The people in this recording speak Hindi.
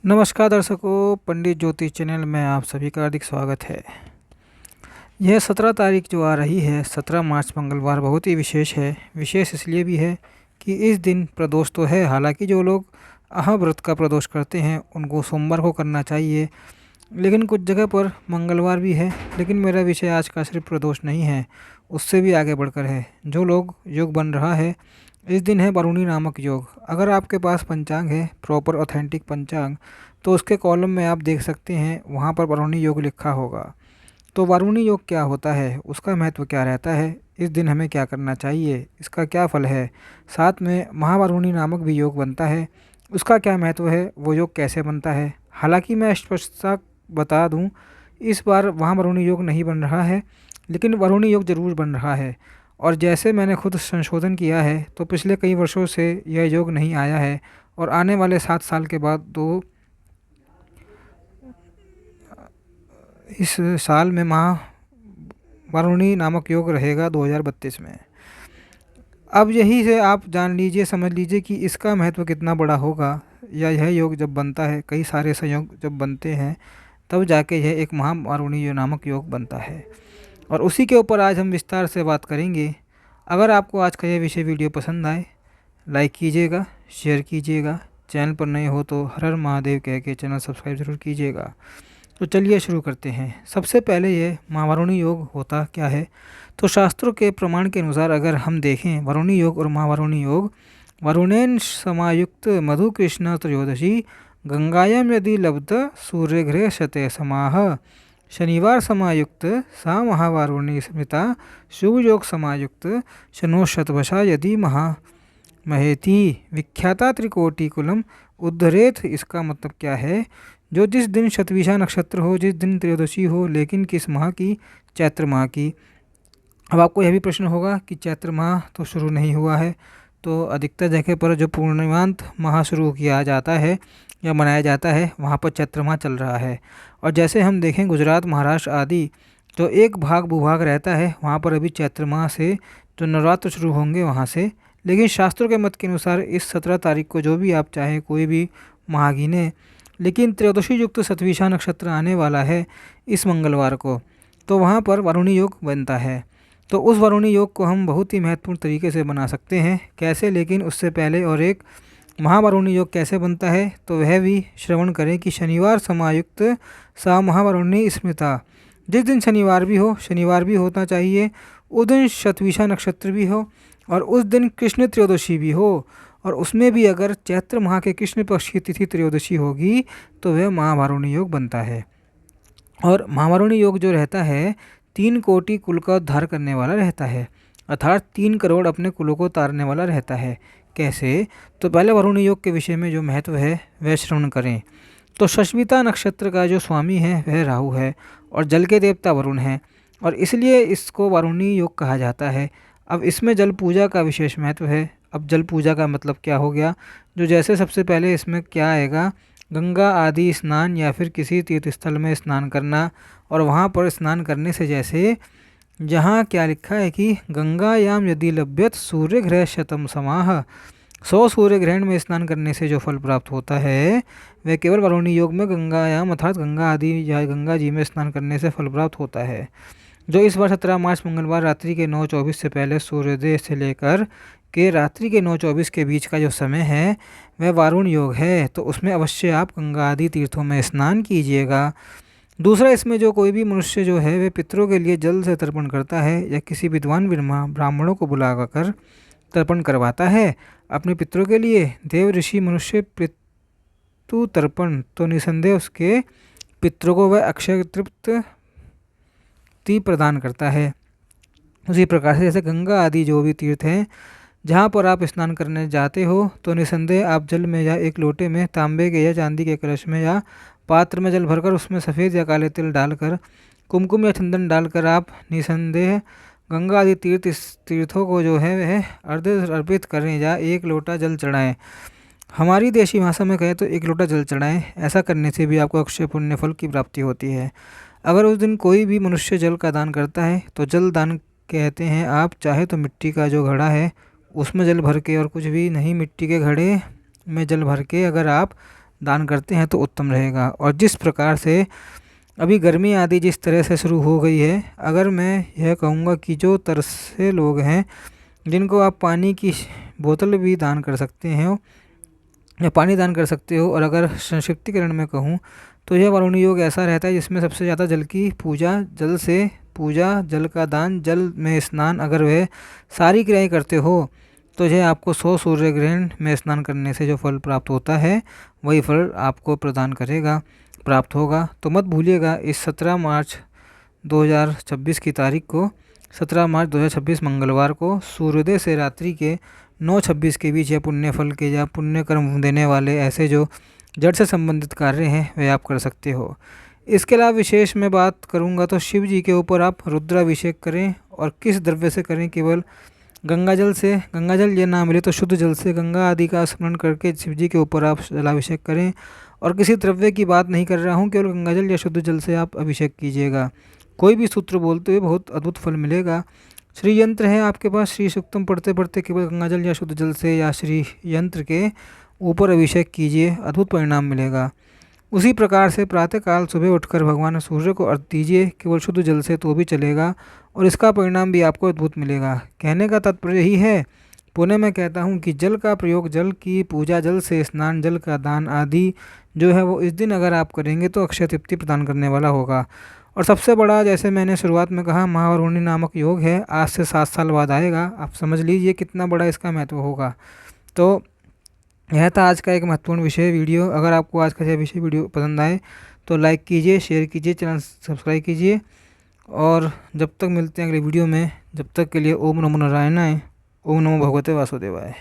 नमस्कार दर्शकों, पंडित ज्योतिष चैनल में आप सभी का हार्दिक स्वागत है। यह 17 तारीख जो आ रही है, 17 मार्च मंगलवार, बहुत ही विशेष है। विशेष इसलिए भी है कि इस दिन प्रदोष तो है, हालांकि जो लोग व्रत का प्रदोष करते हैं उनको सोमवार को करना चाहिए, लेकिन कुछ जगह पर मंगलवार भी है। लेकिन मेरा विषय आज का सिर्फ प्रदोष नहीं है, उससे भी आगे बढ़कर है। जो लोग योग बन रहा है, इस दिन है वरुणी नामक योग। अगर आपके पास पंचांग है, प्रॉपर ऑथेंटिक पंचांग, तो उसके कॉलम में आप देख सकते हैं, वहाँ पर वरुणी योग लिखा होगा। तो वरुणी योग क्या होता है, उसका महत्व क्या रहता है, इस दिन हमें क्या करना चाहिए, इसका क्या फल है। साथ में महावरुणी नामक भी योग बनता है, उसका क्या महत्व है, वो योग कैसे बनता है। हालांकि मैं स्पष्टता बता दूं, इस बार महावरुणी योग नहीं बन रहा है, लेकिन वरुणी योग जरूर बन रहा है। और जैसे मैंने खुद संशोधन किया है, तो पिछले कई वर्षों से यह योग नहीं आया है, और आने वाले 7 साल के बाद इस साल में वरुणी नामक योग रहेगा 2032 में। अब यही से आप जान लीजिए, समझ लीजिए कि इसका महत्व कितना बड़ा होगा। या यह योग जब बनता है, कई सारे संयोग जब बनते हैं, तब जाके यह एक महावरुणी नामक योग बनता है। और उसी के ऊपर आज हम विस्तार से बात करेंगे। अगर आपको आज का यह विषय वीडियो पसंद आए, लाइक कीजिएगा, शेयर कीजिएगा। चैनल पर नए हो तो हर हर महादेव कह के चैनल सब्सक्राइब जरूर कीजिएगा। तो चलिए शुरू करते हैं। सबसे पहले ये महावरुणी योग होता क्या है। तो शास्त्रों के प्रमाण के अनुसार अगर हम देखें, वरुणी योग और महावरुणी योग, वरुणेन समायुक्त मधु कृष्ण त्रयोदशी गंगायाम यदि लब्ध सूर्यग्रह शते समाह, शनिवार समायुक्त सा महावरुणी स्मृता, शुभ योग समायुक्त शनो शतवशा यदि महेती विख्याता त्रिकोटि कुलम उद्धरेत। इसका मतलब क्या है, जो जिस दिन शतविशा नक्षत्र हो, जिस दिन त्रयोदशी हो, लेकिन किस माह की, चैत्र माह की। अब आपको यह भी प्रश्न होगा कि चैत्र माह तो शुरू नहीं हुआ है, तो अधिकतर जगह पर जो पूर्णिमांत माह शुरू किया जाता है या मनाया जाता है, वहाँ पर चैत्र माह चल रहा है। और जैसे हम देखें गुजरात, महाराष्ट्र आदि, तो एक भाग भूभाग रहता है, वहाँ पर अभी चैत्र माह से जो नवरात्र शुरू होंगे वहाँ से। लेकिन शास्त्रों के मत के अनुसार इस 17 तारीख को जो भी आप चाहें कोई भी माह गिने, लेकिन त्रयोदशी युक्त शतविशा नक्षत्र आने वाला है इस मंगलवार को, तो वहाँ पर वरुणी योग बनता है। तो उस वरुणी योग को हम बहुत ही महत्वपूर्ण तरीके से बना सकते हैं। कैसे, लेकिन उससे पहले और एक महावरुणी योग कैसे बनता है, तो वह भी श्रवण करें कि शनिवार समायुक्त सा महावरुणी स्मृता। जिस दिन शनिवार भी होना चाहिए, उस दिन शतविशा नक्षत्र भी हो, और उस दिन कृष्ण त्रयोदशी भी हो, और उसमें भी अगर चैत्र माह के कृष्ण पक्ष की तिथि त्रयोदशी होगी, तो वह महावरुणी योग बनता है। और महावरुणी योग जो रहता है, 3 कोटि कुल का उद्धार करने वाला रहता है, अर्थात 3 करोड़ अपने कुलों को तारने वाला रहता है। कैसे, तो पहले वरुणी योग के विषय में जो महत्व है वह श्रवण करें। तो शश्मिता नक्षत्र का जो स्वामी है वह राहु है, और जल के देवता वरुण हैं, और इसलिए इसको वरुणी योग कहा जाता है। अब इसमें जल पूजा का विशेष महत्व है। अब जल पूजा का मतलब क्या हो गया, जो जैसे सबसे पहले इसमें क्या आएगा, गंगा आदि स्नान या फिर किसी तीर्थ स्थल में स्नान करना। और वहाँ पर स्नान करने से, जैसे जहाँ क्या लिखा है कि गंगायाम यदि लभ्यत सूर्य ग्रह शतम समाह, 100 सूर्य ग्रहण में स्नान करने से जो फल प्राप्त होता है, वह केवल वरुणी योग में गंगायाम अर्थात गंगा आदि या गंगा जी में स्नान करने से फल प्राप्त होता है। जो इस बार 17 मार्च मंगलवार रात्रि के 9:24 से पहले सूर्योदय से लेकर के रात्रि के 9:24 के बीच का जो समय है, वह वरुण योग है। तो उसमें अवश्य आप गंगा आदि तीर्थों में स्नान कीजिएगा। दूसरा, इसमें जो कोई भी मनुष्य जो है वह पितरों के लिए जल से तर्पण करता है, या किसी विद्वान ब्राह्मणों को बुलाकर तर्पण करवाता है अपने पितरों के लिए, देव ऋषि मनुष्य पितृ तर्पण, तो निसंदेह उसके पितरों को वह अक्षय तृप्ति प्रदान करता है। उसी प्रकार से जैसे गंगा आदि जो भी तीर्थ हैं, जहाँ पर आप स्नान करने जाते हो, तो निसंदेह आप जल में या एक लोटे में, तांबे के या चांदी के कलश में या पात्र में जल भरकर उसमें सफ़ेद या काले तिल डालकर, कुमकुम या चंदन डालकर आप निसंदेह गंगा आदि तीर्थों को जो है वह अर्पित करें, या 1 लोटा जल चढ़ाएं। हमारी देशी भाषा में कहें तो 1 लोटा जल चढ़ाएं। ऐसा करने से भी आपको अक्षय पुण्य फल की प्राप्ति होती है। अगर उस दिन कोई भी मनुष्य जल का दान करता है, तो जल दान कहते हैं आप चाहे तो मिट्टी का जो घड़ा है उसमें जल भर के, और कुछ भी नहीं, मिट्टी के घड़े में जल भर के अगर आप दान करते हैं तो उत्तम रहेगा। और जिस प्रकार से अभी गर्मी आदि जिस तरह से शुरू हो गई है, अगर मैं यह कहूँगा कि जो तरसे लोग हैं जिनको आप पानी की बोतल भी दान कर सकते हैं या पानी दान कर सकते हो, और अगर संक्षिप्तीकरण में कहूँ तो यह वरुणी योग ऐसा रहता है जिसमें सबसे ज़्यादा जल की पूजा, जल से पूजा, जल का दान, जल में स्नान, अगर वह सारी क्रियाएं करते हो तो यह आपको 100 सूर्य ग्रहण में स्नान करने से जो फल प्राप्त होता है वही फल आपको प्रदान करेगा, प्राप्त होगा। तो मत भूलिएगा इस 17 मार्च 2026 की तारीख को, 17 मार्च 2026 मंगलवार को सूर्योदय से रात्रि के 9:26 के बीच यह पुण्य फल के या पुण्य कर्म देने वाले ऐसे जो जड़ से संबंधित कार्य हैं वे आप कर सकते हो। इसके अलावा विशेष मैं बात करूंगा तो शिव जी के ऊपर आप रुद्राभिषेक करें, और किस द्रव्य से करें, केवल गंगा जल से। गंगा जल ये ना मिले तो शुद्ध जल से गंगा आदि का स्मरण करके शिव जी के ऊपर आप जलाभिषेक करें, और किसी द्रव्य की बात नहीं कर रहा हूँ, केवल गंगा जल या शुद्ध जल से आप अभिषेक कीजिएगा। कोई भी सूत्र बोलते हुए बहुत अद्भुत फल मिलेगा। श्री यंत्र है आपके पास, श्री सूक्तम पढ़ते पढ़ते केवल गंगा जल या शुद्ध जल से या श्री यंत्र के ऊपर अभिषेक कीजिए, अद्भुत परिणाम मिलेगा। उसी प्रकार से प्रातःकाल सुबह उठकर भगवान सूर्य को अर्घ्य दीजिए, केवल शुद्ध जल से तो भी चलेगा, और इसका परिणाम भी आपको अद्भुत मिलेगा। कहने का तात्पर्य यही है, पुनः मैं कहता हूँ कि जल का प्रयोग, जल की पूजा, जल से स्नान, जल का दान आदि जो है वो इस दिन अगर आप करेंगे तो अक्षय तृप्ति प्रदान करने वाला होगा। और सबसे बड़ा, जैसे मैंने शुरुआत में कहा, महावरुणी नामक योग है, आज से 7 साल बाद आएगा। आप समझ लीजिए कितना बड़ा इसका महत्व होगा। तो यह था आज का एक महत्वपूर्ण विषय वीडियो। अगर आपको आज का यह विषय वीडियो पसंद आए तो लाइक कीजिए, शेयर कीजिए, चैनल सब्सक्राइब कीजिए, और जब तक मिलते हैं अगले वीडियो में, जब तक के लिए ओम नमो नारायणाय, ओम नमो भगवते वासुदेवाय।